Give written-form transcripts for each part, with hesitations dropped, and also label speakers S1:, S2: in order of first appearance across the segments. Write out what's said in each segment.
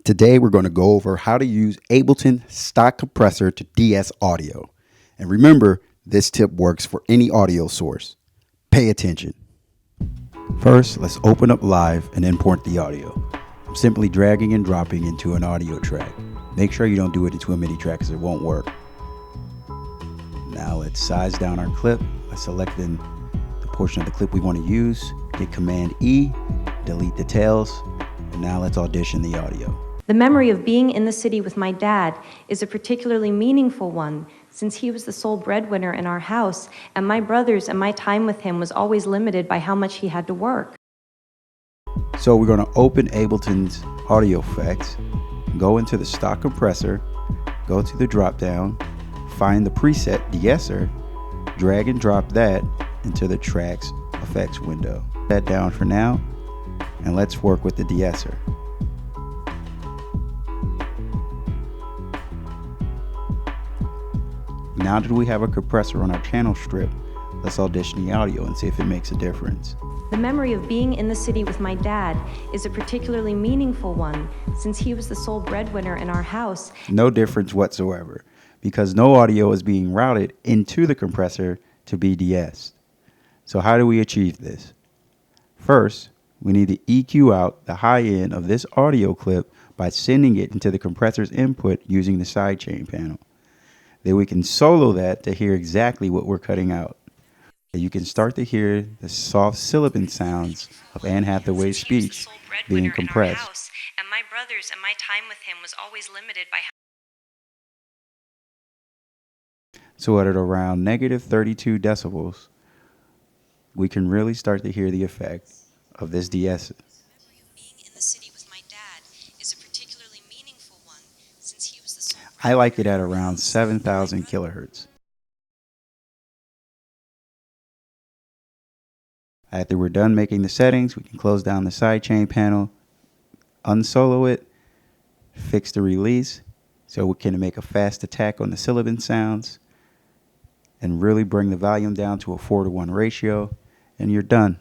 S1: Today we're going to go over how to use Ableton stock compressor to de-ess audio. And remember, this tip works for any audio source. Pay attention. First, let's open up Live and import the audio. I'm simply dragging and dropping into an audio track. Make sure you don't do it into a MIDI track because it won't work. Now let's size down our clip by selecting the portion of the clip we want to use. Hit Command E, delete the tails, and now let's audition the audio.
S2: The memory of being in the city with my dad is a particularly meaningful one, since he was the sole breadwinner in our house, and my brothers and my time with him was always limited by how much he had to work.
S1: So we're going to open Ableton's audio effects, go into the stock compressor, go to the drop down, find the preset De-Esser, drag and drop that into the track's effects window. Put that down for now, and let's work with the De-Esser. Now that we have a compressor on our channel strip, let's audition the audio and see if it makes a difference.
S2: The memory of being in the city with my dad is a particularly meaningful one, since he was the sole breadwinner in our house.
S1: No difference whatsoever, because no audio is being routed into the compressor to be de-essed. So how do we achieve this? First, we need to EQ out the high end of this audio clip by sending it into the compressor's input using the sidechain panel. Then we can solo that to hear exactly what we're cutting out. You can start to hear the soft sibilance sounds of Anne Hathaway's speech being compressed.
S2: And my brothers and my time with him was always limited by
S1: So at around -32 decibels, we can really start to hear the effect of this De-Esser. I like it at around 7,000 kilohertz. After we're done making the settings, we can close down the sidechain panel, unsolo it, fix the release so we can make a fast attack on the sibilance sounds, and really bring the volume down to a 4:1 ratio, and you're done.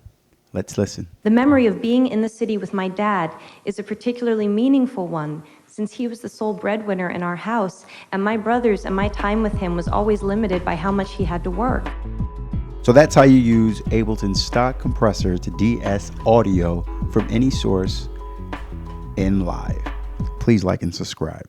S1: Let's listen.
S2: The memory of being in the city with my dad is a particularly meaningful one, since he was the sole breadwinner in our house, and my brothers and my time with him was always limited by how much he had to work.
S1: So that's how you use Ableton's stock compressor to de-ess audio from any source in Live. Please like and subscribe.